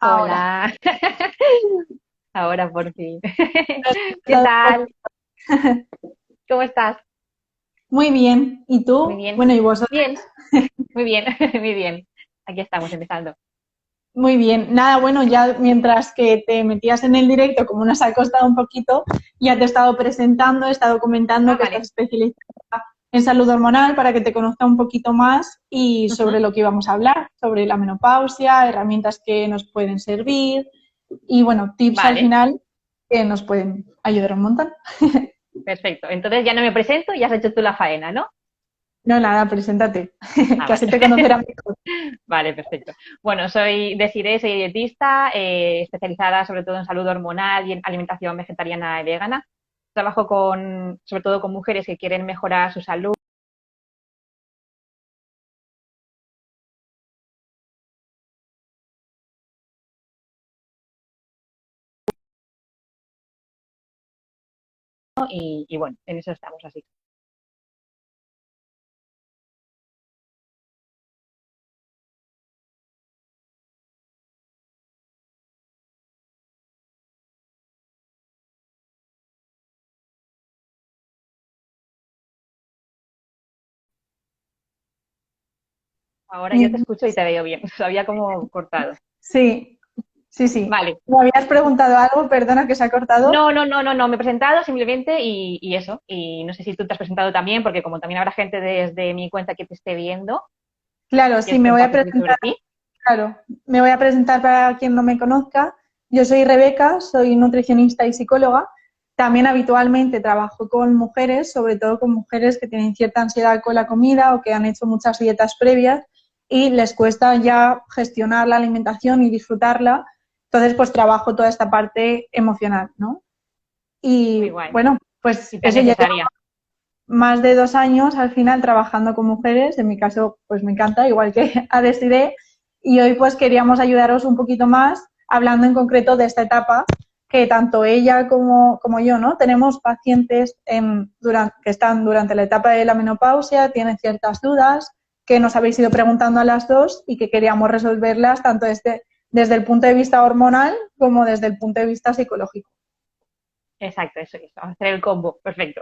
Ahora. Hola, ahora por fin. Lo has ¿Qué escuchado un tal? poquito. ¿Cómo estás? Muy bien. ¿Y Muy tú? bien. Bueno, ¿y vosotros? Bien, muy bien, muy bien. Aquí estamos empezando. Muy bien. Nada, bueno, ya mientras que te metías en el directo, como nos ha costado un poquito, ya te he estado presentando, he estado comentando Ah, que estás vale. especializada en salud hormonal para que te conozca un poquito más y Ujú. sobre lo que íbamos a hablar, sobre la menopausia, herramientas que nos pueden servir y, bueno, tips al Vale, final que nos pueden ayudar un montón. perfecto. Entonces ya no me presento, ya has hecho tú la faena, ¿no? No, nada, preséntate, Ah, que vale. así te conocerán mejor. Vale, perfecto. Bueno, soy Desiree, soy dietista, especializada sobre todo en salud hormonal y en alimentación vegetariana y vegana. Trabajo sobre todo con mujeres que quieren mejorar su salud y bueno, en eso estamos así. Ahora yo te escucho y te veo bien. Se había como cortado. Sí, sí, sí. Vale. ¿Me habías preguntado algo? Perdona que se ha cortado. No, no, no, no, no. Me he presentado simplemente y eso. Y no sé si tú te has presentado también, porque como también habrá gente desde mi cuenta que te esté viendo, Claro, sí, ¿quieres me voy contar a un poquito sobre presentar. ti? Claro, me voy a presentar para quien no me conozca. Yo soy Rebeca, soy nutricionista y psicóloga. También habitualmente trabajo con mujeres, sobre todo con mujeres que tienen cierta ansiedad con la comida o que han hecho muchas dietas previas y les cuesta ya gestionar la alimentación y disfrutarla. Entonces, pues trabajo toda esta parte emocional, ¿no? Muy Y guay. bueno, pues Y tan eso ya necesaria. más de 2 años al final trabajando con mujeres, en mi caso pues me encanta, igual que a Desiree, y hoy pues queríamos ayudaros un poquito más hablando en concreto de esta etapa que tanto ella como yo, ¿no? Tenemos pacientes que están durante la etapa de la menopausia, tienen ciertas dudas que nos habéis ido preguntando a las dos y que queríamos resolverlas tanto desde el punto de vista hormonal como desde el punto de vista psicológico. Exacto, eso. Vamos a hacer el combo. Perfecto.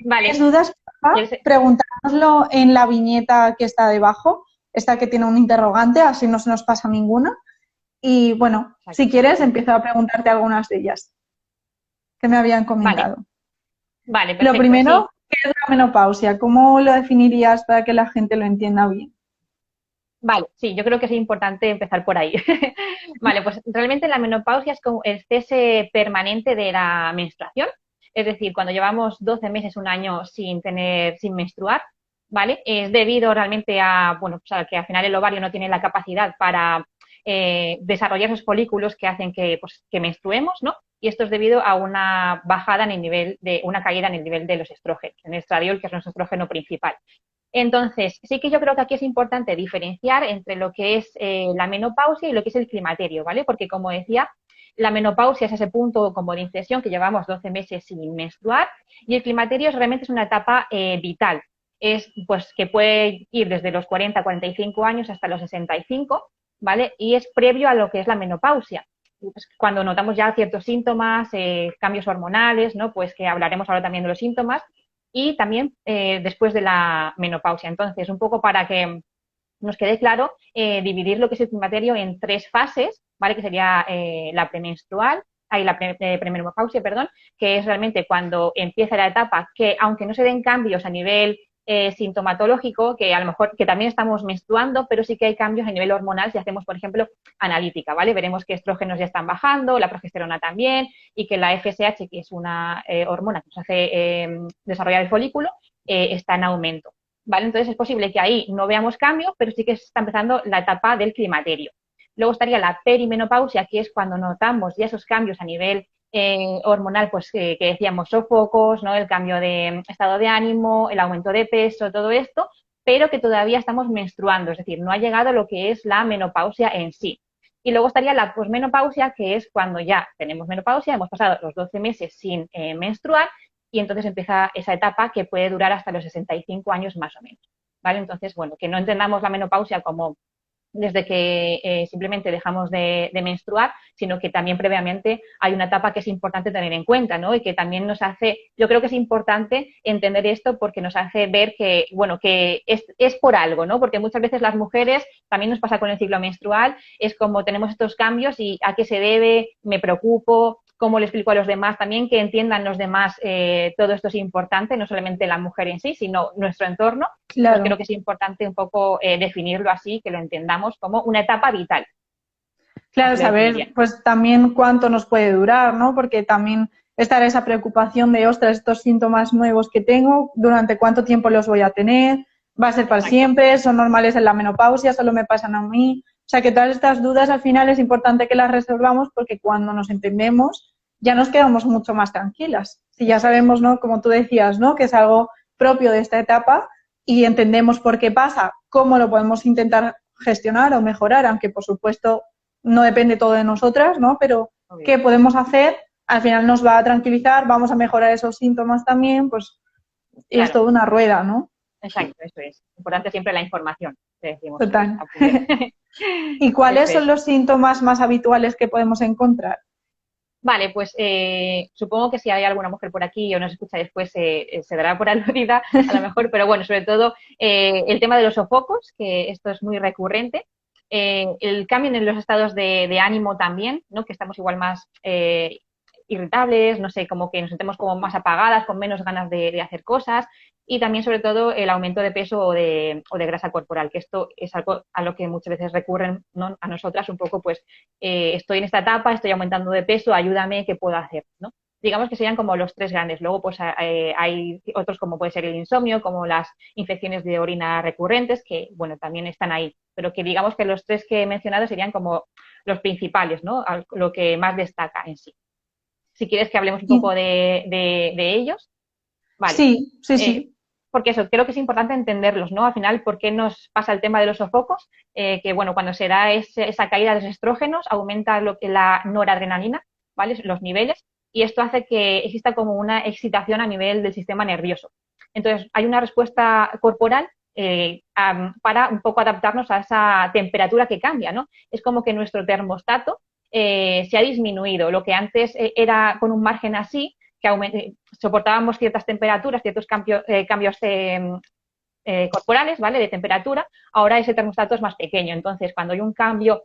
Vale. ¿Tienes dudas, porfa? ¿Quieres- Preguntárnoslo en la viñeta que está debajo, esta que tiene un interrogante, así no se nos pasa ninguna. Y bueno, si Exacto. quieres, empiezo a preguntarte algunas de ellas que me habían Vale, comentado. vale, Lo perfecto. Sí. primero, ¿qué es la menopausia? ¿Cómo lo definirías para que la gente lo entienda bien? Vale, sí, yo creo que es importante empezar por ahí. Vale, pues realmente la menopausia es como el cese permanente de la menstruación, es decir, cuando llevamos 12 meses, un año sin menstruar, ¿vale? Es debido realmente a, bueno, pues a que al final el ovario no tiene la capacidad para desarrollar esos folículos que hacen que menstruemos, ¿no? Y esto es debido a una bajada en el nivel una caída en el nivel de los estrógenos, en el estradiol, que es nuestro estrógeno principal. Entonces, sí que yo creo que aquí es importante diferenciar entre lo que es la menopausia y lo que es el climaterio, ¿vale? Porque como decía, la menopausia es ese punto como de inflexión que llevamos 12 meses sin menstruar y el climaterio realmente es una etapa vital. Es pues que puede ir desde los 40, 45 años hasta los 65, ¿vale? Y es previo a lo que es la menopausia. Pues cuando notamos ya ciertos síntomas, cambios hormonales, ¿no? Pues que hablaremos ahora también de los síntomas, y también después de la menopausia. Entonces, un poco para que nos quede claro, dividir lo que es el climaterio en tres fases, ¿vale? Que sería la premenstrual, la premenopausia, perdón, que es realmente cuando empieza la etapa que, aunque no se den cambios a nivel sintomatológico, que a lo mejor que también estamos menstruando, pero sí que hay cambios a nivel hormonal si hacemos, por ejemplo, analítica, ¿vale? Veremos que estrógenos ya están bajando, la progesterona también, y que la FSH, que es una hormona que nos hace desarrollar el folículo, está en aumento. ¿Vale? Entonces es posible que ahí no veamos cambios, pero sí que está empezando la etapa del climaterio. Luego estaría la perimenopausia, que es cuando notamos ya esos cambios a nivel hormonal, pues que decíamos sofocos, ¿no? El cambio de estado de ánimo, el aumento de peso, todo esto, pero que todavía estamos menstruando, es decir, no ha llegado lo que es la menopausia en sí. Y luego estaría la posmenopausia, que es cuando ya tenemos menopausia, hemos pasado los 12 meses sin menstruar y entonces empieza esa etapa que puede durar hasta los 65 años más o menos. ¿Vale? Entonces, bueno, que no entendamos la menopausia como desde que simplemente dejamos de menstruar, sino que también previamente hay una etapa que es importante tener en cuenta, ¿no? Y que también nos hace, yo creo que es importante entender esto porque nos hace ver que, bueno, que es por algo, ¿no? Porque muchas veces las mujeres, también nos pasa con el ciclo menstrual, es como tenemos estos cambios y a qué se debe, me preocupo, cómo le explico a los demás también, que entiendan los demás todo esto es importante, no solamente la mujer en sí, sino nuestro entorno. Pues creo Claro. que es importante un poco definirlo así, que lo entendamos como una etapa vital. Claro, Así lo definiría. saber pues también cuánto nos puede durar, ¿no? Porque también estará esa preocupación de, ostras, estos síntomas nuevos que tengo, ¿durante cuánto tiempo los voy a tener? ¿Va a ser para Exacto. siempre? ¿Son normales en la menopausia? ¿Solo me pasan a mí? O sea, que todas estas dudas al final es importante que las resolvamos porque cuando nos entendemos ya nos quedamos mucho más tranquilas. Si ya Eso es. sabemos, ¿no? Como tú decías, ¿no? Que es algo propio de esta etapa y entendemos por qué pasa, cómo lo podemos intentar gestionar o mejorar, aunque por supuesto no depende todo de nosotras, ¿no? Pero Obvio. ¿qué podemos hacer? Al final nos va a tranquilizar, vamos a mejorar esos síntomas también, pues y es Claro, toda una rueda, ¿no? exacto, eso es. Importante siempre la información, que decimos Total. acudir. ¿Y cuáles Eso son es. los síntomas más habituales que podemos encontrar? Vale, pues supongo que si hay alguna mujer por aquí o nos escucha después se dará por aludida a lo mejor, pero bueno, sobre todo el tema de los sofocos, que esto es muy recurrente, el cambio en los estados de ánimo también, ¿no? Que estamos igual más irritables, no sé, como que nos sentemos como más apagadas, con menos ganas de hacer cosas y también sobre todo el aumento de peso o de grasa corporal, que esto es algo a lo que muchas veces recurren, ¿no? A nosotras un poco pues estoy en esta etapa, estoy aumentando de peso, ayúdame, ¿qué puedo hacer? ¿No? Digamos que serían como los tres grandes. Luego, pues hay otros como puede ser el insomnio, como las infecciones de orina recurrentes, que, bueno, también están ahí. Pero que digamos que los tres que he mencionado serían como los principales, ¿no? Lo que más destaca en sí. Si quieres que hablemos un poco Y, de ellos, vale. sí, sí, Eh, sí. porque eso, creo que es importante entenderlos, ¿no? Al final, ¿por qué nos pasa el tema de los sofocos? Que, bueno, cuando se da esa caída de los estrógenos, aumenta lo que la noradrenalina, ¿vale? Los niveles, y esto hace que exista como una excitación a nivel del sistema nervioso. Entonces, hay una respuesta corporal para un poco adaptarnos a esa temperatura que cambia, ¿no? Es como que nuestro termostato se ha disminuido. Lo que antes era con un margen así, que soportábamos ciertas temperaturas, ciertos cambios corporales, ¿vale? De temperatura, ahora ese termostato es más pequeño. Entonces, cuando hay un cambio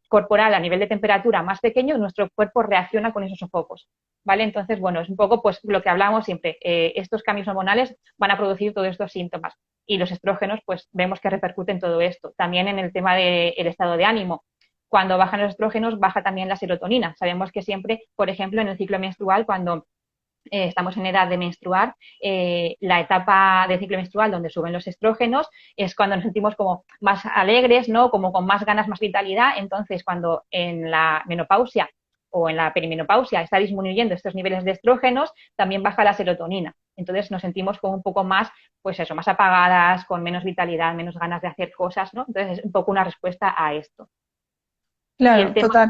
corporal a nivel de temperatura más pequeño, nuestro cuerpo reacciona con esos sofocos, ¿vale? Entonces, bueno, es un poco pues lo que hablamos siempre. Estos cambios hormonales van a producir todos estos síntomas y los estrógenos, pues vemos que repercuten todo esto. También en el tema del estado de ánimo. Cuando bajan los estrógenos, baja también la serotonina. Sabemos que siempre, por ejemplo, en el ciclo menstrual, cuando estamos en edad de menstruar, la etapa de ciclo menstrual donde suben los estrógenos es cuando nos sentimos como más alegres, ¿no? Como con más ganas, más vitalidad. Entonces, cuando en la menopausia o en la perimenopausia está disminuyendo estos niveles de estrógenos, también baja la serotonina. Entonces nos sentimos como un poco más, pues eso, más apagadas, con menos vitalidad, menos ganas de hacer cosas, ¿no? Entonces es un poco una respuesta a esto. Y el Claro, tema, total.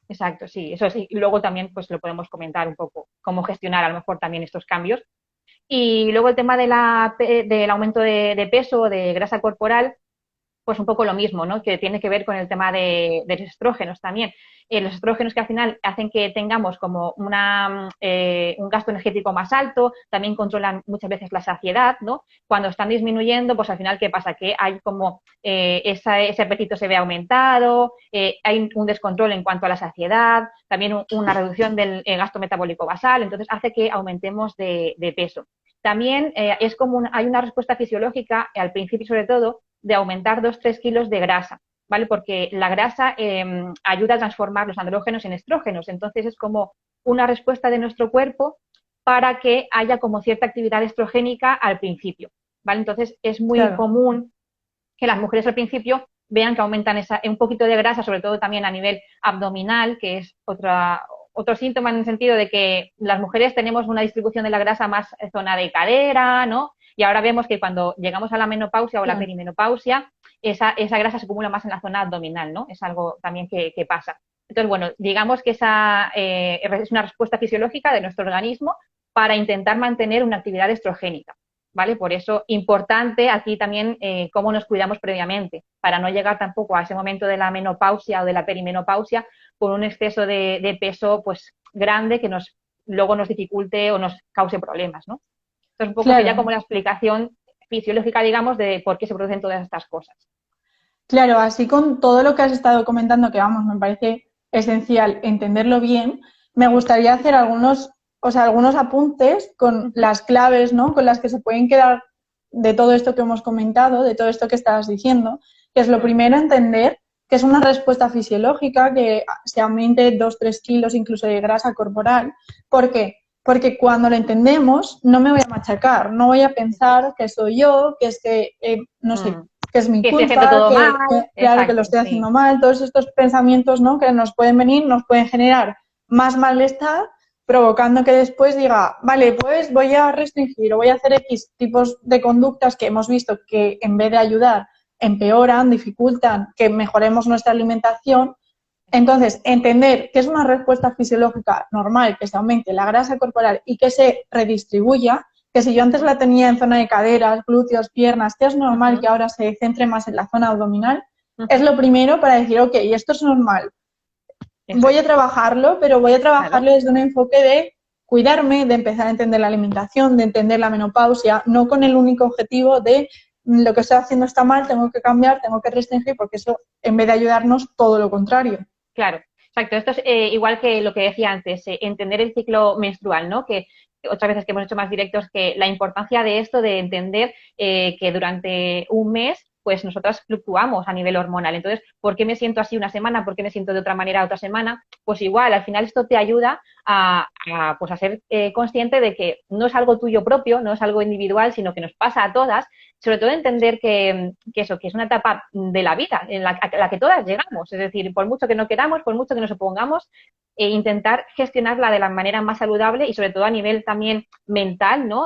exacto, sí, eso sí. Y luego también pues lo podemos comentar un poco, cómo gestionar a lo mejor también estos cambios. Y luego el tema del aumento de peso o de grasa corporal, pues un poco lo mismo, ¿no? Que tiene que ver con el tema de los estrógenos también. Los estrógenos que al final hacen que tengamos como un gasto energético más alto, también controlan muchas veces la saciedad, ¿no? Cuando están disminuyendo, pues al final, ¿qué pasa? Que hay como ese apetito se ve aumentado, hay un descontrol en cuanto a la saciedad, también una reducción del gasto metabólico basal, entonces hace que aumentemos de peso. También es como hay una respuesta fisiológica, al principio sobre todo, de aumentar 2-3 kilos de grasa, ¿vale? Porque la grasa ayuda a transformar los andrógenos en estrógenos. Entonces es como una respuesta de nuestro cuerpo para que haya como cierta actividad estrogénica al principio, ¿vale? Entonces es muy Claro. común que las mujeres al principio vean que aumentan un poquito de grasa, sobre todo también a nivel abdominal, que es otro síntoma en el sentido de que las mujeres tenemos una distribución de la grasa más zona de cadera, ¿no? Y ahora vemos que cuando llegamos a la menopausia o la Claro. perimenopausia, esa grasa se acumula más en la zona abdominal, ¿no? Es algo también que pasa. Entonces, bueno, digamos que esa es una respuesta fisiológica de nuestro organismo para intentar mantener una actividad estrogénica, ¿vale? Por eso, importante aquí también cómo nos cuidamos previamente, para no llegar tampoco a ese momento de la menopausia o de la perimenopausia con un exceso de peso pues grande que luego nos dificulte o nos cause problemas, ¿no? Entonces, un poco sería Claro. como la explicación fisiológica, digamos, de por qué se producen todas estas cosas. Claro, así con todo lo que has estado comentando, que vamos, me parece esencial entenderlo bien, me gustaría hacer algunos, o sea, algunos apuntes con Ujú, las claves, ¿no? Con las que se pueden quedar de todo esto que hemos comentado, de todo esto que estabas diciendo, que es lo mm, primero entender que es una respuesta fisiológica, que se aumente 2 o 3 kilos incluso de grasa corporal. ¿Por qué? Porque cuando lo entendemos, no me voy a machacar, no voy a eso es. pensar que soy yo, que es que, no sé, Mm. que es mi Que estoy haciendo culpa, todo mal, claro, que lo exacto, estoy sí. haciendo mal, todos estos pensamientos, ¿no? Que nos pueden venir, nos pueden generar más malestar, provocando que después diga, vale, pues voy a restringir o voy a hacer X tipos de conductas que hemos visto que en vez de ayudar empeoran, dificultan que mejoremos nuestra alimentación. Entonces, entender que es una respuesta fisiológica normal, que se aumente la grasa corporal y que se redistribuya, que si yo antes Ujú, la tenía en zona de caderas, glúteos, piernas, que es normal que ujú, ahora se centre más en la zona abdominal, es ujú, lo primero para decir, ok, esto es normal, voy a exacto, trabajarlo, pero voy a claro. trabajarlo desde un enfoque de cuidarme, de empezar a entender la alimentación, de entender la menopausia, no con el único objetivo de lo que estoy haciendo está mal, tengo que cambiar, tengo que restringir, porque eso, en vez de ayudarnos, todo lo contrario. Claro, exacto. Esto es igual que lo que decía antes, entender el ciclo menstrual, ¿no? Que otras veces que hemos hecho más directos, que la importancia de esto, de entender que durante un mes, pues nosotras fluctuamos a nivel hormonal. Entonces, ¿por qué me siento así una semana? ¿Por qué me siento de otra manera otra semana? Pues igual, al final esto te ayuda pues a ser consciente de que no es algo tuyo propio, no es algo individual, sino que nos pasa a todas, sobre todo entender que eso, que es una etapa de la vida en a la que todas llegamos. Es decir, por mucho que no queramos, por mucho que nos opongamos, intentar gestionarla de la manera más saludable y sobre todo a nivel también mental, ¿no?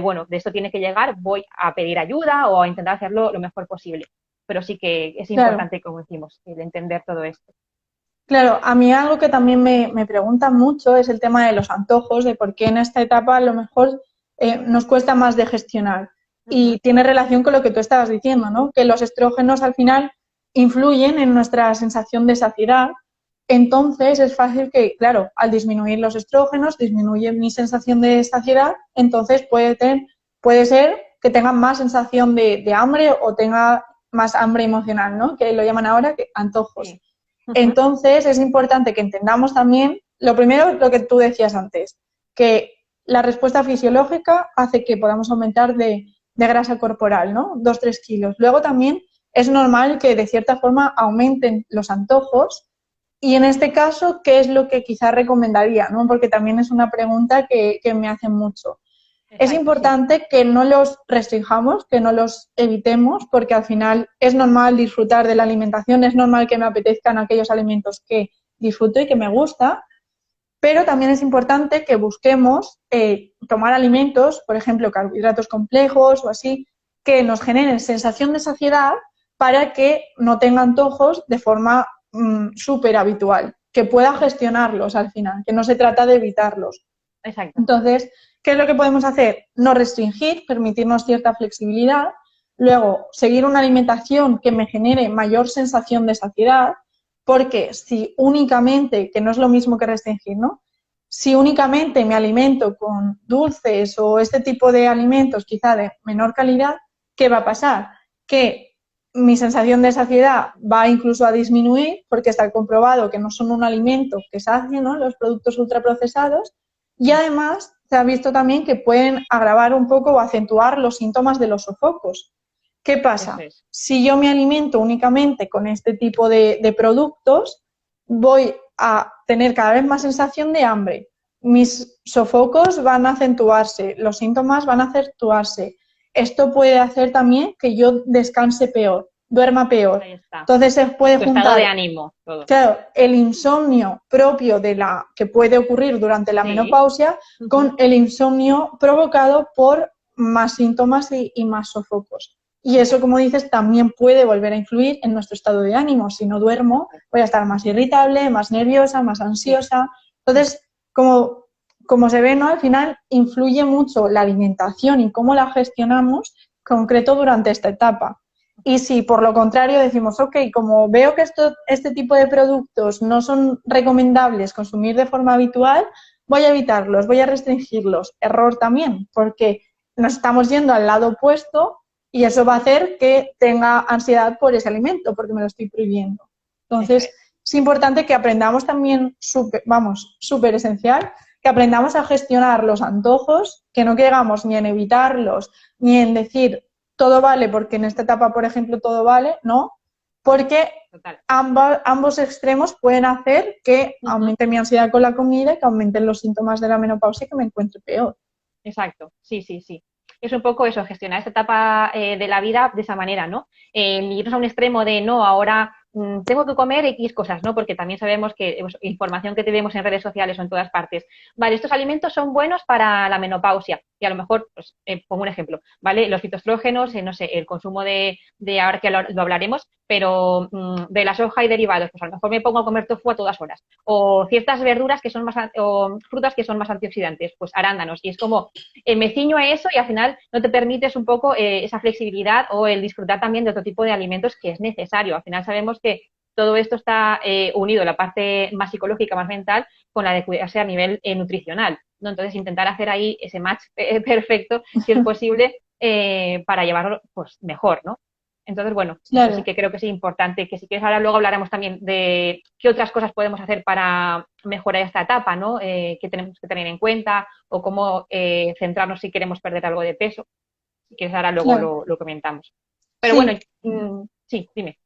Bueno, de esto tiene que llegar, voy a pedir ayuda o a intentar hacerlo lo mejor posible. Pero sí que es Claro. importante, como decimos, el entender todo esto. Claro, a mí algo que también me preguntan mucho es el tema de los antojos, de por qué en esta etapa a lo mejor nos cuesta más de gestionar. Ujú, Y tiene relación con lo que tú estabas diciendo, ¿no? Que los estrógenos al final influyen en nuestra sensación de saciedad. Entonces es fácil que, claro, al disminuir los estrógenos, disminuye mi sensación de saciedad, entonces puede ser que tenga más sensación de hambre o tenga más hambre emocional, ¿no? Que lo llaman ahora que antojos. sí. Ujú, Entonces, es importante que entendamos también, lo primero, lo que tú decías antes, que la respuesta fisiológica hace que podamos aumentar de grasa corporal, ¿no? 2 o 3 kilos. Luego también es normal que de cierta forma aumenten los antojos y en este caso, ¿qué es lo que quizás recomendaría? ¿No? Porque también es una pregunta que me hacen mucho. Es exacto, sí. importante que no los restringamos, que no los evitemos, porque al final es normal disfrutar de la alimentación, es normal que me apetezcan aquellos alimentos que disfruto y que me gusta, pero también es importante que busquemos tomar alimentos, por ejemplo, carbohidratos complejos o así, que nos generen sensación de saciedad para que no tenga antojos de forma súper habitual, que pueda gestionarlos al final, que no se trata de evitarlos. Exacto. Entonces, ¿qué es lo que podemos hacer? No restringir, permitirnos cierta flexibilidad, luego seguir una alimentación que me genere mayor sensación de saciedad, porque si únicamente, que no es lo mismo que restringir, ¿no? Si únicamente me alimento con dulces o este tipo de alimentos quizá de menor calidad, ¿qué va a pasar? Que mi sensación de saciedad va incluso a disminuir porque está comprobado que no son un alimento que sacie, ¿no? Los productos ultraprocesados, y Mm, además se ha visto también que pueden agravar un poco o acentuar los síntomas de los sofocos. ¿Qué eso pasa? es. Si yo me alimento únicamente con este tipo de productos, voy a tener cada vez más sensación de hambre. Mis sofocos van a acentuarse, los síntomas van a acentuarse. Esto puede hacer también que yo descanse peor, duerma peor. Ahí está. Entonces se puede Tu estado de juntar, ánimo, todo. claro, el insomnio propio de la que puede ocurrir durante la Sí. menopausia Ujú, con el insomnio provocado por más síntomas y más sofocos. Y eso, exacto. como dices, también puede volver a influir en nuestro estado de ánimo. Si no duermo, voy a estar más irritable, más nerviosa, más Sí. ansiosa. Entonces, como como se ve, ¿no? Al final influye mucho la alimentación y cómo la gestionamos concreto durante esta etapa. Y si por lo contrario decimos, ok, como veo que este tipo de productos no son recomendables consumir de forma habitual, voy a evitarlos, voy a restringirlos. Error también, porque nos estamos yendo al lado opuesto y eso va a hacer que tenga ansiedad por ese alimento, porque me lo estoy prohibiendo. Entonces, es importante que aprendamos también, súper esencial, que aprendamos a gestionar los antojos, que no quedamos ni en evitarlos, ni en decir todo vale, porque en esta etapa, por ejemplo, todo vale, ¿no? Porque ambos extremos pueden hacer que aumente mi ansiedad con la comida y que aumenten los síntomas de la menopausia y que me encuentre peor. Exacto, sí, sí, sí. Es un poco eso, gestionar esta etapa de la vida de esa manera, ¿no? Irnos a un extremo de no, ahora tengo que comer X cosas, ¿no? Porque también sabemos que información que tenemos en redes sociales o en todas partes. Vale, estos alimentos son buenos para la menopausia. Y a lo mejor, pues, pongo un ejemplo, ¿vale? Los fitoestrógenos, no sé, el consumo de ahora que lo hablaremos, pero de la soja y derivados, pues a lo mejor me pongo a comer tofu a todas horas. O ciertas verduras que son más, o frutas que son más antioxidantes, pues arándanos. Y es como, me ciño a eso y al final no te permites un poco esa flexibilidad o el disfrutar también de otro tipo de alimentos que es necesario. Al final sabemos que todo esto está unido, la parte más psicológica, más mental, con la de cuidarse a nivel nutricional, ¿no? Entonces, intentar hacer ahí ese match perfecto, si es posible, para llevarlo pues mejor, ¿no? Entonces, bueno, Claro. eso sí que creo que es importante, que si quieres ahora luego hablaremos también de qué otras cosas podemos hacer para mejorar esta etapa, ¿no? Qué tenemos que tener en cuenta o cómo centrarnos si queremos perder algo de peso. Si quieres ahora luego lo comentamos. Pero Sí. bueno, sí, dime.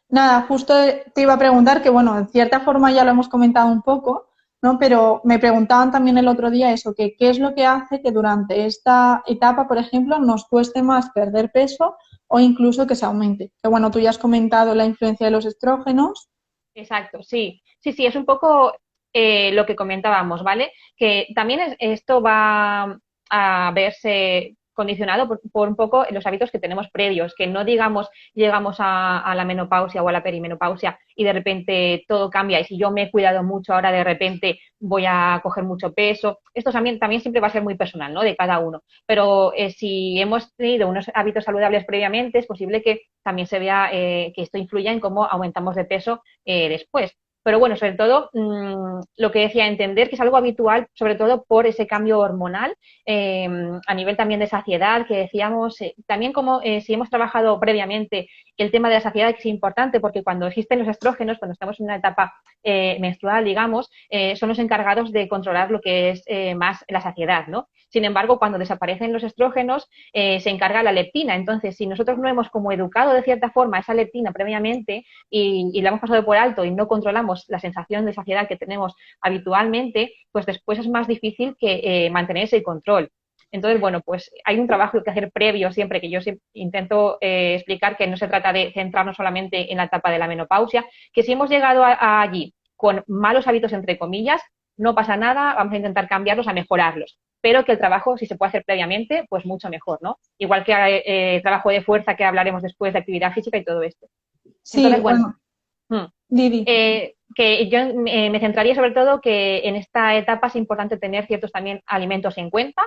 Nada, justo te iba a preguntar que, bueno, en cierta forma ya lo hemos comentado un poco, ¿no? Pero me preguntaban también el otro día eso, que qué es lo que hace que durante esta etapa, por ejemplo, nos cueste más perder peso o incluso que se aumente. Que bueno, tú ya has comentado la influencia de los estrógenos. Exacto, sí. Sí, sí, es un poco lo que comentábamos, ¿vale? Que también esto va a verse condicionado por un poco los hábitos que tenemos previos, que no digamos llegamos a la menopausia o a la perimenopausia y de repente todo cambia y si yo me he cuidado mucho ahora de repente voy a coger mucho peso. Esto también siempre va a ser muy personal, ¿no? De cada uno. Pero si hemos tenido unos hábitos saludables previamente, es posible que también se vea que esto influya en cómo aumentamos de peso después. Pero bueno, sobre todo lo que decía, entender que es algo habitual, sobre todo por ese cambio hormonal, a nivel también de saciedad, que decíamos, también como si hemos trabajado previamente el tema de la saciedad es importante porque cuando existen los estrógenos, cuando estamos en una etapa menstrual, digamos, son los encargados de controlar lo que es más la saciedad, ¿no? Sin embargo, cuando desaparecen los estrógenos, se encarga la leptina. Entonces, si nosotros no hemos como educado de cierta forma esa leptina previamente y la hemos pasado por alto y no controlamos la sensación de saciedad que tenemos habitualmente, pues después es más difícil que mantener ese control. Entonces, bueno, pues hay un trabajo que hacer previo siempre, que yo intento explicar que no se trata de centrarnos solamente en la etapa de la menopausia, que si hemos llegado allí con malos hábitos, entre comillas, no pasa nada, vamos a intentar cambiarlos, a mejorarlos, pero que el trabajo, si se puede hacer previamente, pues mucho mejor, ¿no? Igual que trabajo de fuerza que hablaremos después de actividad física y todo esto. Sí, Entonces, bueno, Didi. que yo me centraría sobre todo que en esta etapa es importante tener ciertos también alimentos en cuenta,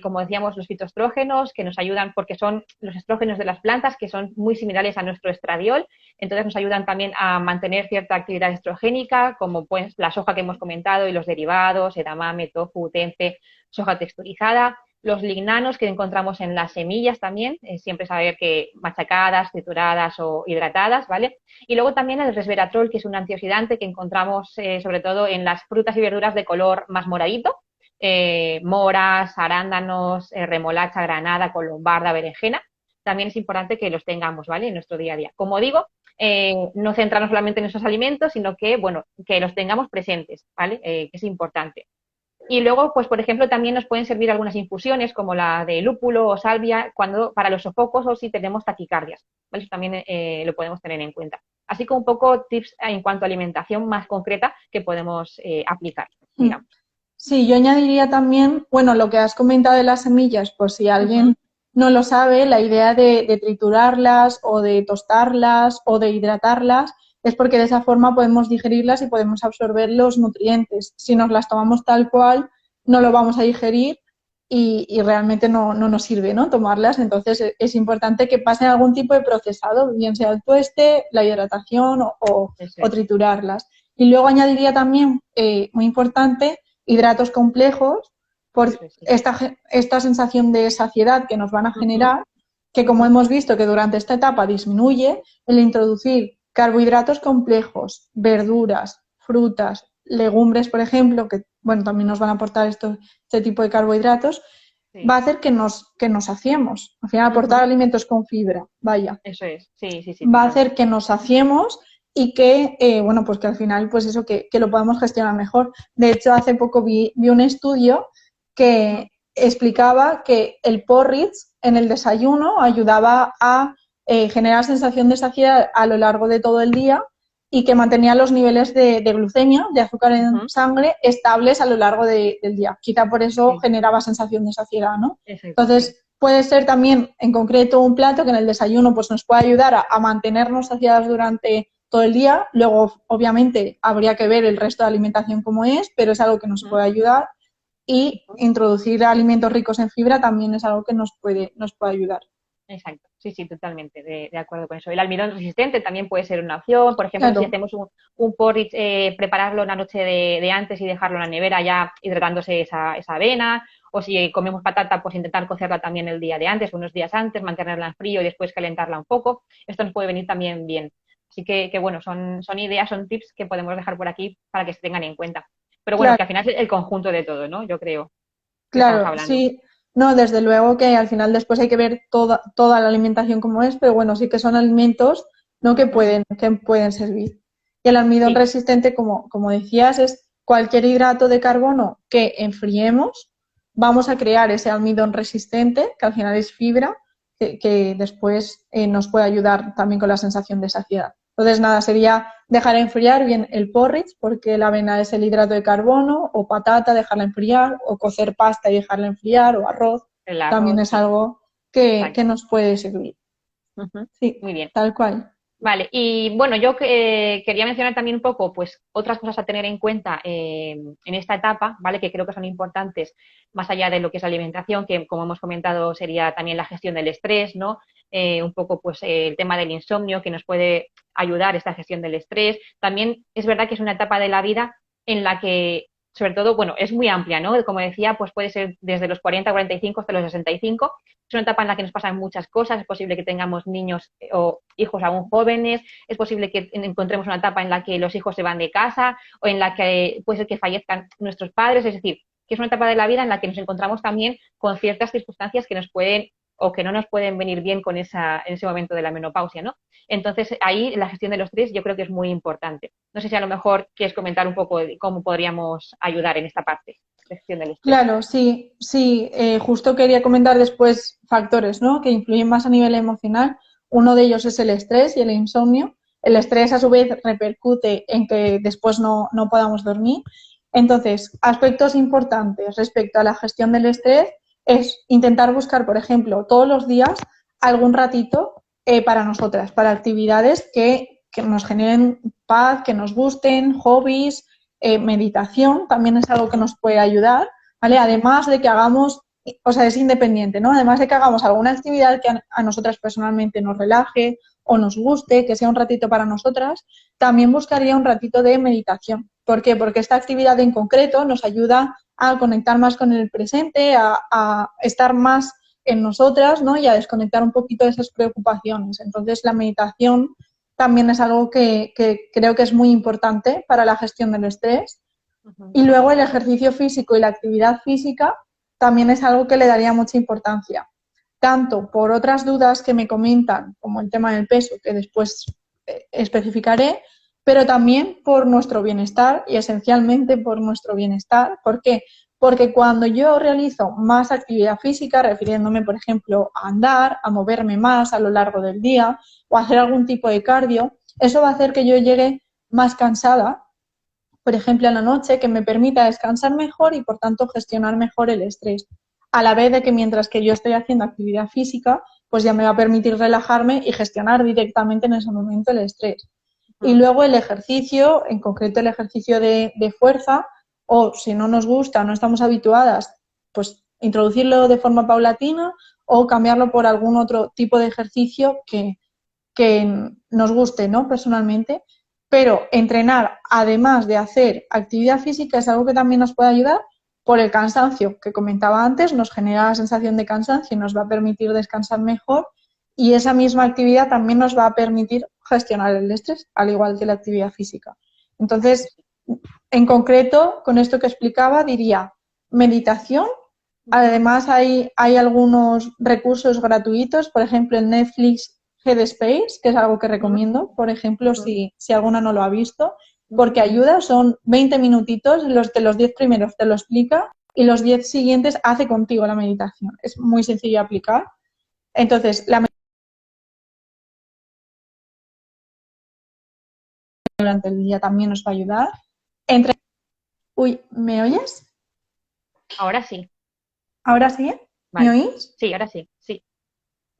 como decíamos, los fitoestrógenos, que nos ayudan porque son los estrógenos de las plantas, que son muy similares a nuestro estradiol, entonces nos ayudan también a mantener cierta actividad estrogénica, como pues la soja que hemos comentado y los derivados, edamame, tofu, tempeh, soja texturizada. Los lignanos que encontramos en las semillas también, siempre saber que machacadas, trituradas o hidratadas, ¿vale? Y luego también el resveratrol, que es un antioxidante que encontramos sobre todo en las frutas y verduras de color más moradito, moras, arándanos, remolacha, granada, colombarda, berenjena. También es importante que los tengamos, ¿vale? En nuestro día a día. Como digo, no centrarnos solamente en esos alimentos, sino que, bueno, que los tengamos presentes, ¿vale? Que es importante. Y luego, pues, por ejemplo, también nos pueden servir algunas infusiones como la de lúpulo o salvia para los sofocos o si tenemos taquicardias. ¿Vale? Eso también lo podemos tener en cuenta. Así como un poco tips en cuanto a alimentación más concreta que podemos aplicar, digamos. Sí, yo añadiría también, bueno, lo que has comentado de las semillas, pues si alguien no lo sabe, la idea de triturarlas o de tostarlas o de hidratarlas es porque de esa forma podemos digerirlas y podemos absorber los nutrientes. Si nos las tomamos tal cual, no lo vamos a digerir y realmente no nos sirve, ¿no? Tomarlas. Entonces es importante que pasen algún tipo de procesado, bien sea el tueste, la hidratación o triturarlas. Y luego añadiría también, muy importante, hidratos complejos por esta sensación de saciedad que nos van a generar, que como hemos visto que durante esta etapa disminuye, el introducir carbohidratos complejos, verduras, frutas, legumbres, por ejemplo, que bueno, también nos van a aportar este tipo de carbohidratos, va a hacer que nos saciemos. Al final, aportar alimentos con fibra, vaya. Eso es, sí. Va a hacer que nos saciemos y que, bueno, pues que al final, pues eso, que lo podamos gestionar mejor. De hecho, hace poco vi un estudio que explicaba que el porridge en el desayuno ayudaba a generar sensación de saciedad a lo largo de todo el día y que mantenía los niveles de glucemia, de azúcar en sangre, estables a lo largo del día. Quizá por eso generaba sensación de saciedad, ¿no? Entonces, puede ser también, en concreto, un plato que en el desayuno pues, nos puede ayudar a mantenernos saciadas durante todo el día. Luego, obviamente, habría que ver el resto de alimentación como es, pero es algo que nos puede ayudar. Y introducir alimentos ricos en fibra también es algo que nos puede ayudar. Exacto, sí, totalmente de acuerdo con eso. El almidón resistente también puede ser una opción. Por ejemplo, si hacemos un porridge, prepararlo la noche de antes y dejarlo en la nevera ya hidratándose esa avena. O si comemos patata, pues intentar cocerla también el día de antes, unos días antes, mantenerla en frío y después calentarla un poco. Esto nos puede venir también bien. Así que bueno, son ideas, son tips que podemos dejar por aquí para que se tengan en cuenta. Pero bueno, que al final es el conjunto de todo, ¿no? Yo creo. Claro, sí. No, desde luego que al final después hay que ver toda la alimentación como es, pero bueno, sí que son alimentos, ¿no? que pueden servir. Y el almidón resistente, como decías, es cualquier hidrato de carbono que enfriemos, vamos a crear ese almidón resistente, que al final es fibra, que después nos puede ayudar también con la sensación de saciedad. Entonces, nada, sería dejar enfriar bien el porridge, porque la avena es el hidrato de carbono, o patata, dejarla enfriar, o cocer pasta y dejarla enfriar, o arroz. También es algo que nos puede servir. Sí, muy bien. Tal cual. Vale, y bueno, yo quería mencionar también un poco, pues, otras cosas a tener en cuenta en esta etapa, ¿vale? Que creo que son importantes, más allá de lo que es la alimentación, que como hemos comentado sería también la gestión del estrés, ¿no? Un poco, pues, el tema del insomnio, que nos puede ayudar esta gestión del estrés. También es verdad que es una etapa de la vida en la que, sobre todo, bueno, es muy amplia, ¿no? Como decía, pues puede ser desde los 40, 45 hasta los 65. Es una etapa en la que nos pasan muchas cosas, es posible que tengamos niños o hijos aún jóvenes, es posible que encontremos una etapa en la que los hijos se van de casa o en la que puede ser que fallezcan nuestros padres, es decir, que es una etapa de la vida en la que nos encontramos también con ciertas circunstancias que nos pueden o que no nos pueden venir bien con en ese momento de la menopausia, ¿no? Entonces, ahí la gestión de los estrés yo creo que es muy importante. No sé si a lo mejor quieres comentar un poco de cómo podríamos ayudar en esta parte. Claro, sí, justo quería comentar después factores, ¿no? que influyen más a nivel emocional. Uno de ellos es el estrés y el insomnio. El estrés a su vez repercute en que después no podamos dormir. Entonces, aspectos importantes respecto a la gestión del estrés es intentar buscar, por ejemplo, todos los días algún ratito para nosotras, para actividades que nos generen paz, que nos gusten, hobbies, meditación también es algo que nos puede ayudar, ¿vale? Además de que hagamos, o sea, es independiente, ¿no? Además de que hagamos alguna actividad que a nosotras personalmente nos relaje o nos guste, que sea un ratito para nosotras, también buscaría un ratito de meditación. ¿Por qué? Porque esta actividad en concreto nos ayuda a conectar más con el presente, a estar más en nosotras, ¿no? Y a desconectar un poquito de esas preocupaciones. Entonces, la meditación también es algo que creo que es muy importante para la gestión del estrés. Y luego el ejercicio físico y la actividad física también es algo que le daría mucha importancia, tanto por otras dudas que me comentan, como el tema del peso, que después especificaré, pero también por nuestro bienestar y esencialmente por nuestro bienestar. ¿Por qué? Porque cuando yo realizo más actividad física, refiriéndome, por ejemplo, a andar, a moverme más a lo largo del día o a hacer algún tipo de cardio, eso va a hacer que yo llegue más cansada, por ejemplo, en la noche, que me permita descansar mejor y, por tanto, gestionar mejor el estrés. A la vez de que mientras que yo estoy haciendo actividad física, pues ya me va a permitir relajarme y gestionar directamente en ese momento el estrés. Y luego el ejercicio, en concreto el ejercicio de fuerza, o si no nos gusta, no estamos habituadas, pues introducirlo de forma paulatina o cambiarlo por algún otro tipo de ejercicio que nos guste, ¿no? Personalmente. Pero entrenar, además de hacer actividad física, es algo que también nos puede ayudar por el cansancio que comentaba antes, nos genera la sensación de cansancio y nos va a permitir descansar mejor, y esa misma actividad también nos va a permitir gestionar el estrés, al igual que la actividad física. Entonces, en concreto, con esto que explicaba, diría meditación. Además, hay algunos recursos gratuitos, por ejemplo, en Netflix Headspace, que es algo que recomiendo, por ejemplo, si alguna no lo ha visto, porque ayuda, son 20 minutitos, los 10 primeros te lo explica y los 10 siguientes hace contigo la meditación. Es muy sencillo de aplicar. Entonces, la meditación durante el día también nos va a ayudar. Uy, ¿me oyes? Ahora sí. ¿Ahora sí? ¿Me Vale. oís? Sí, ahora sí. Sí.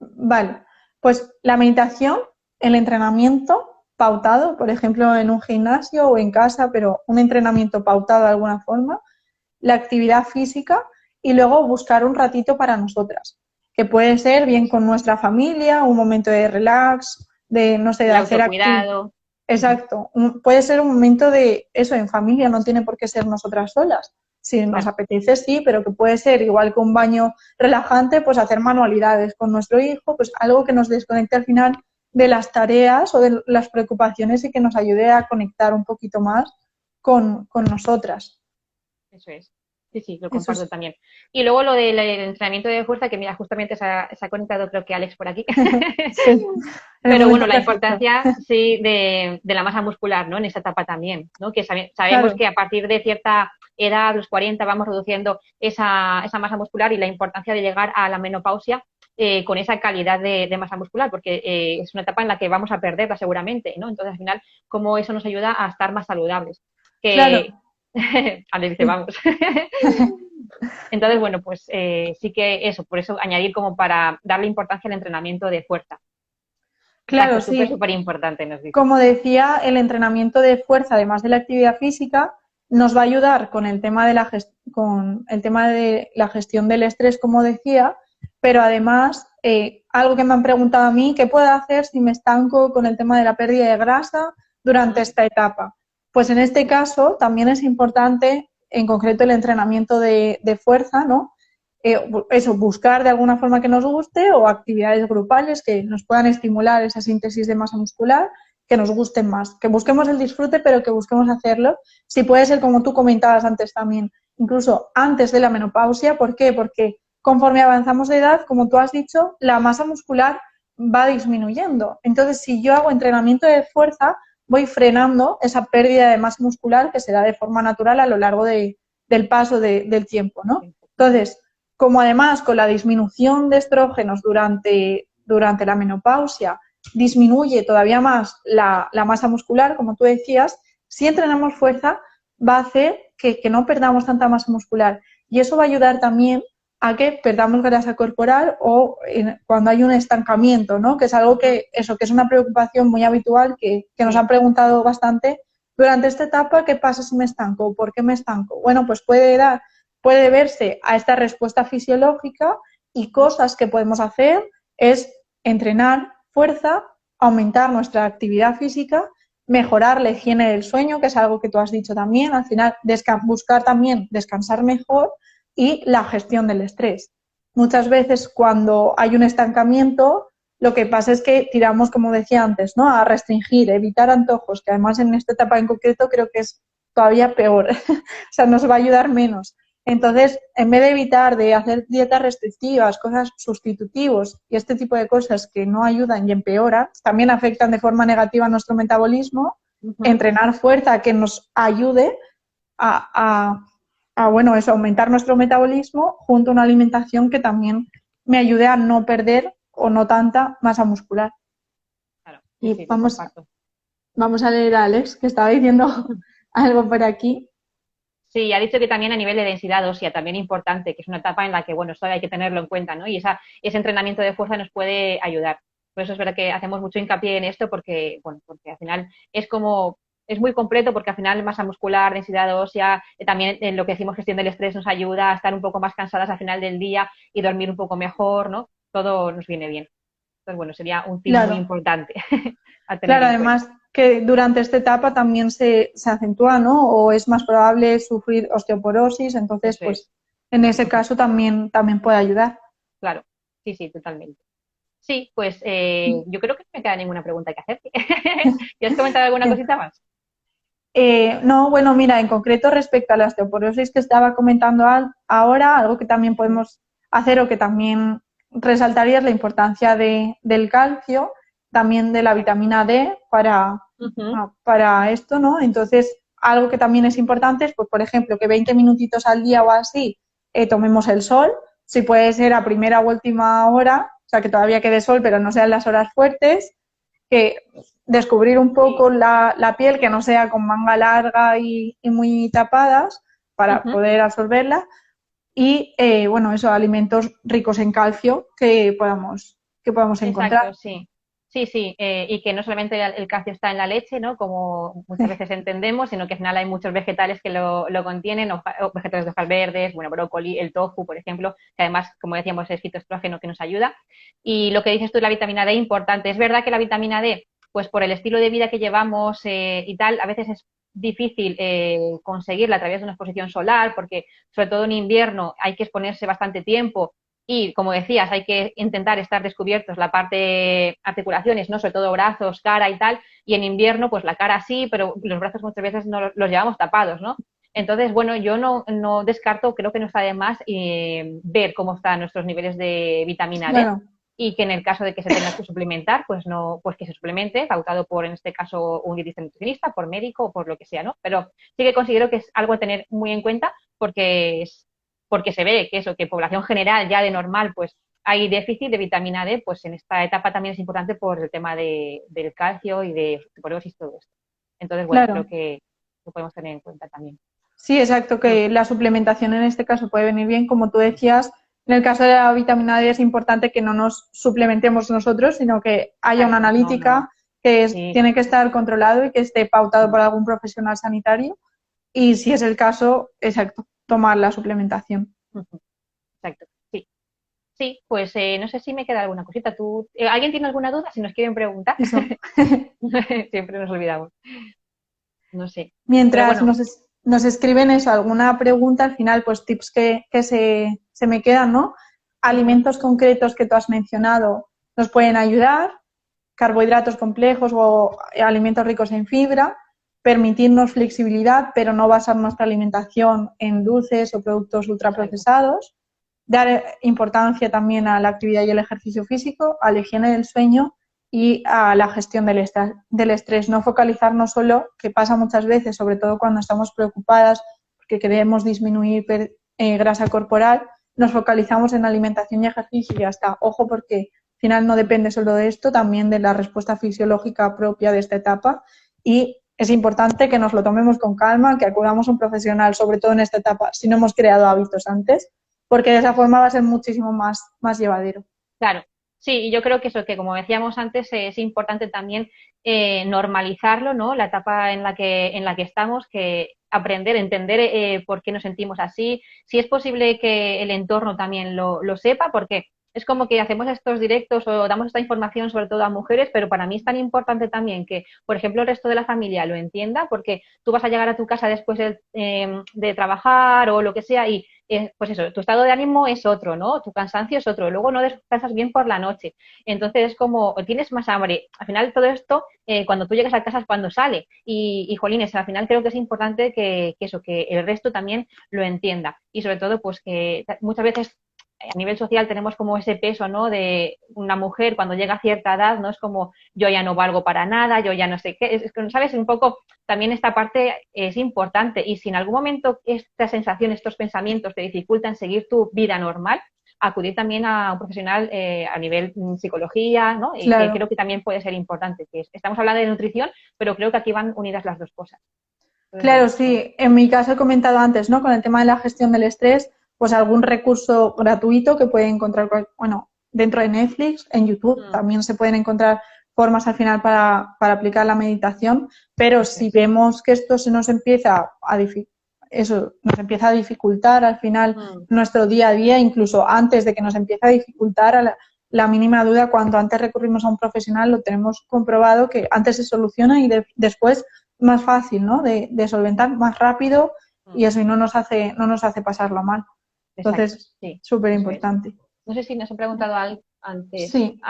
Vale, pues la meditación, el entrenamiento pautado, por ejemplo, en un gimnasio o en casa, pero un entrenamiento pautado de alguna forma, la actividad física y luego buscar un ratito para nosotras, que puede ser bien con nuestra familia, un momento de relax, de, no sé, de El hacer actividad. autocuidado. Exacto, puede ser un momento de eso en familia, no tiene por qué ser nosotras solas. Si nos Claro. apetece, sí, pero que puede ser igual que un baño relajante, pues hacer manualidades con nuestro hijo, pues algo que nos desconecte al final de las tareas o de las preocupaciones y que nos ayude a conectar un poquito más con nosotras. Eso es. Sí, sí, lo Eso comparto es. también. Y luego lo del entrenamiento de fuerza, que mira, justamente se ha conectado creo que Alex por aquí. Sí, el Pero momento bueno, la perfecto. importancia, sí, de la masa muscular, ¿no? En esta etapa también, ¿no? Que sabemos Claro, que a partir de cierta edad, los 40, vamos reduciendo esa masa muscular, y la importancia de llegar a la menopausia con esa calidad de masa muscular, porque es una etapa en la que vamos a perderla seguramente, ¿no? Entonces, al final, cómo eso nos ayuda a estar más saludables. Que claro. Ale dice, Sí. vamos. Entonces, bueno, pues sí que eso, por eso añadir como para darle importancia al entrenamiento de fuerza. Exacto, Claro, súper, sí. súper importante, nos dice. Como decía, el entrenamiento de fuerza, además de la actividad física, nos va a ayudar con el tema de con el tema de la gestión del estrés, como decía, pero además, algo que me han preguntado a mí, ¿qué puedo hacer si me estanco con el tema de la pérdida de grasa durante esta etapa? Pues en este caso también es importante, en concreto, el entrenamiento de fuerza, ¿no? Eso, buscar de alguna forma que nos guste o actividades grupales que nos puedan estimular esa síntesis de masa muscular, que nos gusten más, que busquemos el disfrute, pero que busquemos hacerlo. Si puede ser, como tú comentabas antes también, incluso antes de la menopausia. ¿Por qué? Porque conforme avanzamos de edad, como tú has dicho, la masa muscular va disminuyendo. Entonces, si yo hago entrenamiento de fuerza, voy frenando esa pérdida de masa muscular que se da de forma natural a lo largo del paso del tiempo, ¿no? Entonces, como además con la disminución de estrógenos durante la menopausia disminuye todavía más la masa muscular, como tú decías, si entrenamos fuerza va a hacer que no perdamos tanta masa muscular, y eso va a ayudar también a que perdamos grasa corporal o cuando hay un estancamiento, ¿no? Que es algo que es una preocupación muy habitual que nos Sí, han preguntado bastante durante esta etapa. ¿Qué pasa si me estanco? ¿Por qué me estanco? Bueno, pues puede deberse a esta respuesta fisiológica, y cosas que podemos hacer es entrenar fuerza, aumentar nuestra actividad física, mejorar la higiene del sueño, que es algo que tú has dicho también, al final buscar también descansar mejor, y la gestión del estrés. Muchas veces cuando hay un estancamiento, lo que pasa es que tiramos, como decía antes, ¿no? A restringir, evitar antojos, que además en esta etapa en concreto creo que es todavía peor, o sea, nos va a ayudar menos. Entonces, en vez de evitar de hacer dietas restrictivas, cosas sustitutivos y este tipo de cosas que no ayudan y empeoran, también afectan de forma negativa a nuestro metabolismo, entrenar fuerza que nos ayude a, bueno, eso, aumentar nuestro metabolismo junto a una alimentación que también me ayude a no perder o no tanta masa muscular. claro, sí, Y sí, lo comparto. vamos a leer a Alex, que estaba diciendo algo por aquí. Sí, ha dicho que también a nivel de densidad ósea, también importante, que es una etapa en la que, bueno, esto hay que tenerlo en cuenta, ¿no? Y ese entrenamiento de fuerza nos puede ayudar. Por eso es verdad que hacemos mucho hincapié en esto, porque, bueno, porque al final es como es muy completo porque al final masa muscular, densidad ósea, también en lo que decimos gestión del estrés nos ayuda a estar un poco más cansadas al final del día y dormir un poco mejor, ¿no? Todo nos viene bien. Entonces, bueno, sería un tip muy Claro. importante a tener Claro, en cuenta. además que durante esta etapa también se acentúa, ¿no? O es más probable sufrir osteoporosis, entonces, Eso es, pues, en ese caso también puede ayudar. claro. Sí, sí, totalmente. Sí, pues yo creo que no me queda ninguna pregunta que hacerte. ¿Quieres comentar alguna Bien. cosita más? No, bueno, mira, en concreto respecto a la osteoporosis que estaba comentando ahora, algo que también podemos hacer o que también resaltaría es la importancia del calcio, también de la vitamina D Ujú. para esto, ¿no? Entonces, algo que también es importante es, pues, por ejemplo, que 20 minutitos al día o así tomemos el sol, si puede ser a primera o última hora, o sea, que todavía quede sol, pero no sean las horas fuertes, que descubrir un Sí. poco la piel que no sea con manga larga y muy tapadas para Ujú. poder absorberla y, bueno, eso, alimentos ricos en calcio que podamos Exacto, encontrar. sí. Sí, sí, y que no solamente el calcio está en la leche, ¿no? Como muchas veces entendemos, sino que al final hay muchos vegetales que lo contienen, o vegetales de hojas verdes, bueno, brócoli, el tofu, por ejemplo, que además, como decíamos, es fitoestrógeno que nos ayuda. Y lo que dices tú, la vitamina D, importante. Es verdad que la vitamina D, pues por el estilo de vida que llevamos y tal, a veces es difícil conseguirla a través de una exposición solar, porque sobre todo en invierno hay que exponerse bastante tiempo y, como decías, hay que intentar estar descubiertos la parte articulaciones, ¿no? Sobre todo brazos, cara y tal. Y en invierno, pues la cara sí, pero los brazos muchas veces no los llevamos tapados, ¿no? Entonces, bueno, yo no descarto, creo que no está de más ver cómo están nuestros niveles de vitamina D Claro, y que en el caso de que se tenga que suplementar, pues no, pues que se suplemente, pautado por, en este caso, un dietista nutricionista, por médico o por lo que sea, ¿no? Pero sí que considero que es algo a tener muy en cuenta porque se ve que eso, que población general ya de normal, pues hay déficit de vitamina D, pues en esta etapa también es importante por el tema del calcio y de osteoporosis y todo esto. Entonces, bueno, creo claro. que lo podemos tener en cuenta también. Sí, exacto, Mm. que la suplementación en este caso puede venir bien, como tú decías. En el caso de la vitamina D es importante que no nos suplementemos nosotros, sino que haya una Exacto, no, no, analítica que sí, tiene que estar controlado y que esté pautado mm, por algún profesional sanitario. Y si es el caso, exacto, tomar la suplementación. ujú, exacto, sí. Sí, pues no sé si me queda alguna cosita. ¿Tú, ¿alguien tiene alguna duda? Si nos quieren preguntar, Eso. siempre nos olvidamos. No sé. Pero Mientras bueno, nos escriben eso, alguna pregunta, al final, pues tips que se me quedan, ¿no? ujú, Alimentos concretos que tú has mencionado nos pueden ayudar, carbohidratos complejos o alimentos ricos en fibra, permitirnos flexibilidad, pero no basar nuestra alimentación en dulces o productos exacto. ultraprocesados, dar importancia también a la actividad y el ejercicio físico, a la higiene del sueño y a la gestión del estrés. No focalizarnos solo, que pasa muchas veces, sobre todo cuando estamos preocupadas porque queremos disminuir grasa corporal, nos focalizamos en alimentación y ejercicio y ya está. Ojo porque al final no depende solo de esto, también de la respuesta fisiológica propia de esta etapa y es importante que nos lo tomemos con calma, que acudamos a un profesional, sobre todo en esta etapa, si no hemos creado hábitos antes, porque de esa forma va a ser muchísimo más llevadero. Claro, sí, y yo creo que eso, que como decíamos antes, es importante también normalizarlo, ¿no? La etapa en la que estamos, que aprender, entender por qué nos sentimos así. Si es posible que el entorno también lo sepa, porque es como que hacemos estos directos o damos esta información sobre todo a mujeres, pero para mí es tan importante también que, por ejemplo, el resto de la familia lo entienda, porque tú vas a llegar a tu casa después de trabajar o lo que sea y pues eso, tu estado de ánimo es otro, ¿no? Tu cansancio es otro, luego no descansas bien por la noche, entonces es como tienes más hambre. Al final todo esto, cuando tú llegas a casa es cuando sale y jolines, al final creo que es importante que eso, que el resto también lo entienda y sobre todo pues que muchas veces a nivel social tenemos como ese peso, ¿no? De una mujer cuando llega a cierta edad, ¿no? Es como yo ya no valgo para nada, yo ya no sé qué, es que, ¿sabes? Un poco también esta parte es importante y si en algún momento esta sensación, estos pensamientos te dificultan seguir tu vida normal, acudir también a un profesional a nivel psicología, ¿no? Y que Claro, creo que también puede ser importante. Que estamos hablando de nutrición, pero creo que aquí van unidas las dos cosas. Entonces, claro, bueno, eso. sí. En mi caso he comentado antes, ¿no? Con el tema de la gestión del estrés, pues algún recurso gratuito que puede encontrar, bueno, dentro de Netflix, en YouTube Mm, también se pueden encontrar formas al final para aplicar la meditación, pero si vemos que esto se nos empieza nos empieza a dificultar al final nuestro día a día, incluso antes de que nos empiece a dificultar, la mínima duda, cuando antes recurrimos a un profesional, lo tenemos comprobado que antes se soluciona y después más fácil, ¿no? De solventar más rápido y eso, y no nos hace pasarlo mal. Entonces, súper importante. No sé si nos han preguntado antes. Sí.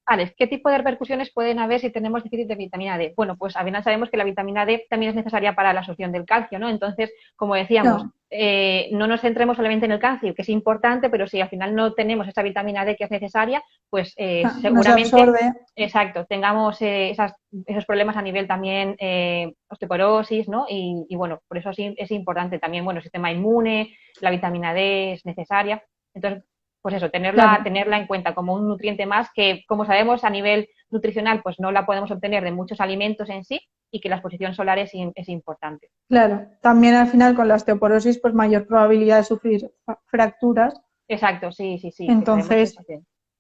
Alex, ¿qué tipo de repercusiones pueden haber si tenemos déficit de vitamina D? Bueno, pues al final sabemos que la vitamina D también es necesaria para la absorción del calcio, ¿no? Entonces, como decíamos, no nos centremos solamente en el calcio, que es importante, pero si al final no tenemos esa vitamina D que es necesaria, pues seguramente, exacto, tengamos esos problemas a nivel también osteoporosis, ¿no? Y bueno, por eso sí es importante también, bueno, el sistema inmune, la vitamina D es necesaria. Entonces, pues eso, tenerla en cuenta como un nutriente más que, como sabemos, a nivel nutricional, pues no la podemos obtener de muchos alimentos en sí y que la exposición solar es importante. Claro, también al final con la osteoporosis, pues mayor probabilidad de sufrir fracturas. Exacto, sí. Entonces,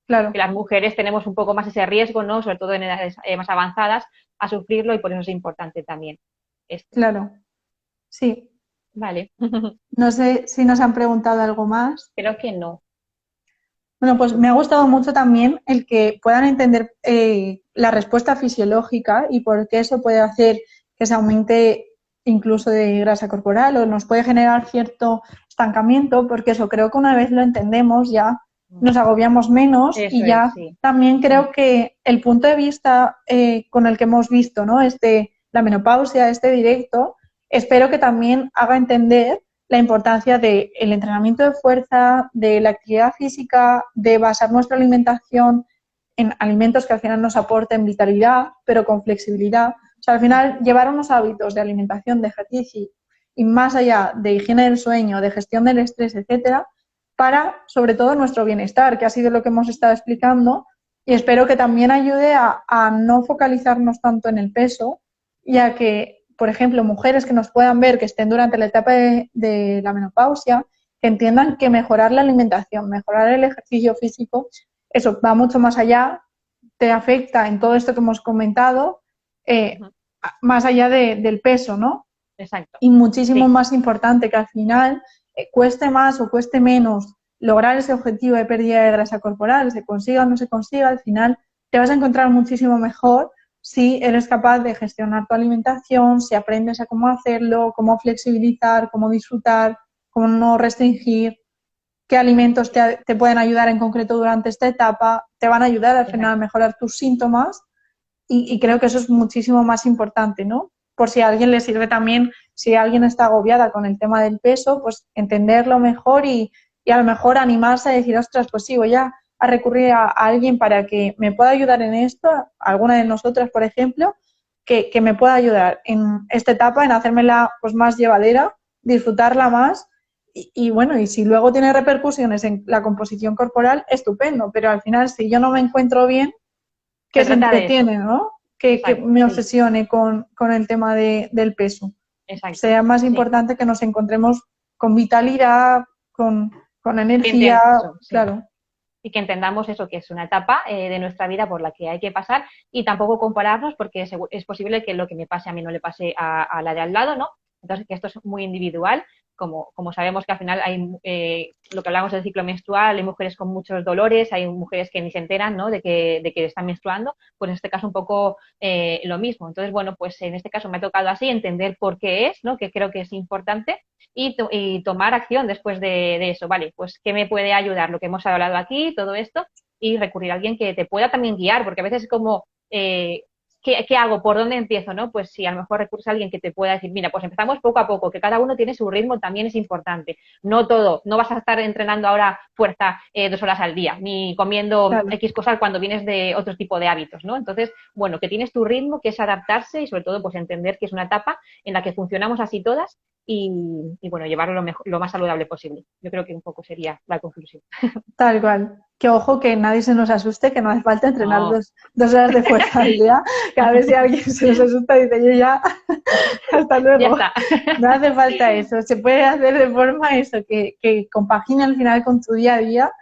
claro. Que las mujeres tenemos un poco más ese riesgo, ¿no? Sobre todo en edades más avanzadas, a sufrirlo y por eso es importante también esto. Claro, sí. Vale. No sé si nos han preguntado algo más. Creo que no. Bueno, pues me ha gustado mucho también el que puedan entender la respuesta fisiológica y por qué eso puede hacer que se aumente incluso de grasa corporal o nos puede generar cierto estancamiento, porque eso creo que una vez lo entendemos ya nos agobiamos menos eso y ya también creo que el punto de vista con el que hemos visto, ¿no? La menopausia, este directo, espero que también haga entender la importancia del entrenamiento de fuerza, de la actividad física, de basar nuestra alimentación en alimentos que al final nos aporten vitalidad, pero con flexibilidad. O sea, al final llevar unos hábitos de alimentación, de ejercicio y más allá de higiene del sueño, de gestión del estrés, etcétera, para sobre todo nuestro bienestar, que ha sido lo que hemos estado explicando, y espero que también ayude a no focalizarnos tanto en el peso y a que, por ejemplo, mujeres que nos puedan ver, que estén durante la etapa de la menopausia, que entiendan que mejorar la alimentación, mejorar el ejercicio físico, eso va mucho más allá, te afecta en todo esto que hemos comentado, más allá del peso, ¿no? Exacto. Y muchísimo más importante, que al final cueste más o cueste menos lograr ese objetivo de pérdida de grasa corporal, se consiga o no se consiga, al final te vas a encontrar muchísimo mejor si eres capaz de gestionar tu alimentación, si aprendes a cómo hacerlo, cómo flexibilizar, cómo disfrutar, cómo no restringir, qué alimentos te pueden ayudar en concreto durante esta etapa, te van a ayudar al final a mejorar tus síntomas y creo que eso es muchísimo más importante, ¿no? Por si a alguien le sirve también, si alguien está agobiada con el tema del peso, pues entenderlo mejor y a lo mejor animarse a decir, ostras, pues sí, voy a recurrir a alguien para que me pueda ayudar en esto, alguna de nosotras, por ejemplo, que me pueda ayudar en esta etapa, en hacérmela pues más llevadera, disfrutarla más y bueno, y si luego tiene repercusiones en la composición corporal, estupendo, pero al final si yo no me encuentro bien, ¿qué se entretiene, no? Que me obsesione con el tema del peso. Exacto. Sea más importante que nos encontremos con vitalidad, con energía, claro. Y que entendamos eso, que es una etapa de nuestra vida por la que hay que pasar y tampoco compararnos porque es posible que lo que me pase a mí no le pase a la de al lado, ¿no? Entonces, que esto es muy individual. Como sabemos que al final hay lo que hablamos del ciclo menstrual, hay mujeres con muchos dolores, hay mujeres que ni se enteran, ¿no? de que están menstruando, pues en este caso un poco lo mismo. Entonces, bueno, pues en este caso me ha tocado así entender por qué es, ¿no? Que creo que es importante y tomar acción después de eso. Vale, pues ¿qué me puede ayudar? Lo que hemos hablado aquí, todo esto, y recurrir a alguien que te pueda también guiar, porque a veces es como... ¿Qué hago? ¿Por dónde empiezo? ¿No? Pues si a lo mejor recurres a alguien que te pueda decir, mira, pues empezamos poco a poco, que cada uno tiene su ritmo, también es importante. No todo, no vas a estar entrenando ahora fuerza 2 horas al día, ni comiendo X cosas cuando vienes de otro tipo de hábitos, ¿no? Entonces, bueno, que tienes tu ritmo, que es adaptarse y sobre todo pues entender que es una etapa en la que funcionamos así todas y bueno, llevarlo lo más saludable posible. Yo creo que un poco sería la conclusión. Tal cual. Que ojo, que nadie se nos asuste, que no hace falta entrenar 2 horas de fuerza al día. Cada vez si alguien se nos asusta, dice yo ya, hasta luego. Ya está. No hace falta eso. Se puede hacer de forma eso, que compagine al final con tu día a día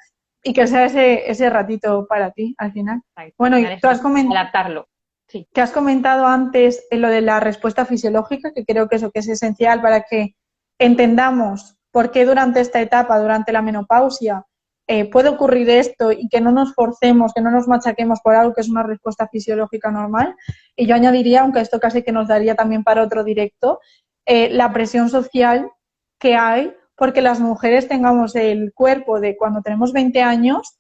y que sea ese ratito para ti al final. Exacto. Bueno, y tú adaptarlo. Sí. que has comentado antes lo de la respuesta fisiológica, que creo que eso que es esencial para que entendamos por qué durante esta etapa, durante la menopausia, puede ocurrir esto y que no nos forcemos, que no nos machaquemos por algo que es una respuesta fisiológica normal. Y yo añadiría, aunque esto casi que nos daría también para otro directo, la presión social que hay porque las mujeres tengamos el cuerpo de cuando tenemos 20 años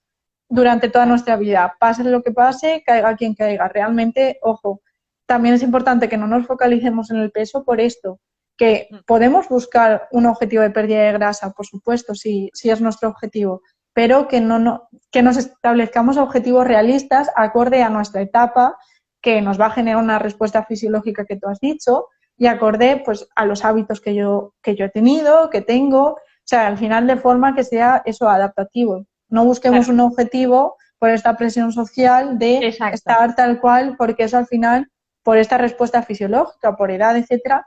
durante toda nuestra vida, pase lo que pase, caiga quien caiga. Realmente, ojo, también es importante que no nos focalicemos en el peso por esto, que podemos buscar un objetivo de pérdida de grasa, por supuesto, si es nuestro objetivo, pero que nos establezcamos objetivos realistas acorde a nuestra etapa, que nos va a generar una respuesta fisiológica que tú has dicho y acorde pues a los hábitos que yo he tenido, que tengo, o sea, al final de forma que sea eso adaptativo. No busquemos un objetivo por esta presión social de estar tal cual, porque eso al final, por esta respuesta fisiológica, por edad, etcétera,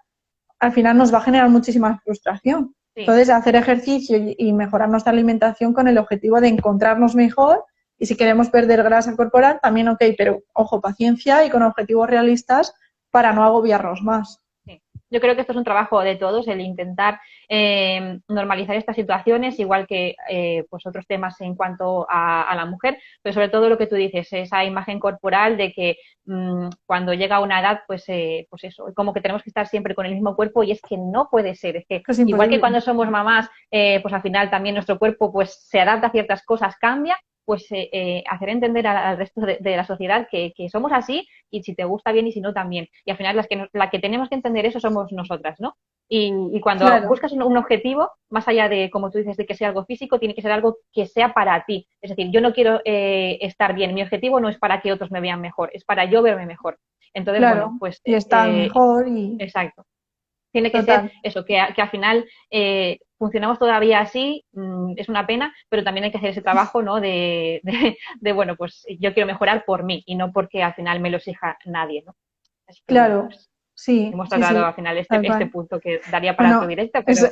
al final nos va a generar muchísima frustración. Sí. Entonces, hacer ejercicio y mejorar nuestra alimentación con el objetivo de encontrarnos mejor y si queremos perder grasa corporal, también ok, pero ojo, paciencia y con objetivos realistas para no agobiarnos más. Yo creo que esto es un trabajo de todos, el intentar normalizar estas situaciones, igual que pues otros temas en cuanto a la mujer, pero sobre todo lo que tú dices, esa imagen corporal de que cuando llega a una edad, pues eso, como que tenemos que estar siempre con el mismo cuerpo y es que no puede ser, es que igual que cuando somos mamás, pues al final también nuestro cuerpo pues se adapta a ciertas cosas, cambia, pues hacer entender al resto de la sociedad que somos así y si te gusta bien y si no también. Y al final la que tenemos que entender eso somos nosotras, ¿no? Y cuando buscas un objetivo, más allá de, como tú dices, de que sea algo físico, tiene que ser algo que sea para ti. Es decir, yo no quiero estar bien. Mi objetivo no es para que otros me vean mejor, es para yo verme mejor. Entonces, bueno, pues... Y estar mejor y... Exacto. Tiene que ser eso, que al final funcionamos todavía así, es una pena, pero también hay que hacer ese trabajo, ¿no? De bueno, pues yo quiero mejorar por mí y no porque al final me lo exija nadie, ¿no? Así que, claro, bueno, pues, sí. hemos tratado al final este punto que daría para otro directo, pero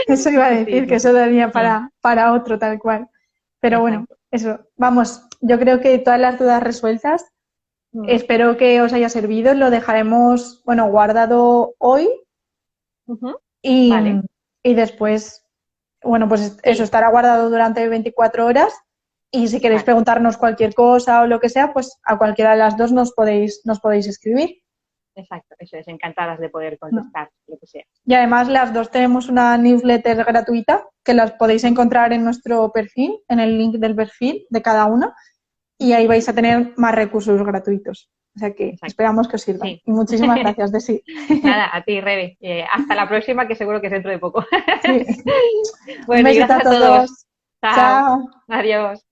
eso iba a decir, que eso daría para otro tal cual. Pero exacto. Bueno, eso, vamos, yo creo que todas las dudas resueltas. Espero que os haya servido. Lo dejaremos, bueno, guardado hoy y después, bueno, pues eso estará guardado durante 24 horas y si queréis preguntarnos cualquier cosa o lo que sea, pues a cualquiera de las dos nos podéis escribir. Exacto, eso es, encantadas de poder contestar lo que sea. Y además las dos tenemos una newsletter gratuita que las podéis encontrar en nuestro perfil, en el link del perfil de cada una. Y ahí vais a tener más recursos gratuitos. O sea que esperamos que os sirva. Sí. Y muchísimas gracias, Desi. Nada, a ti, Rebe. Hasta la próxima, que seguro que es dentro de poco. Sí. Bueno, un besito gracias a todos. Chao. Adiós.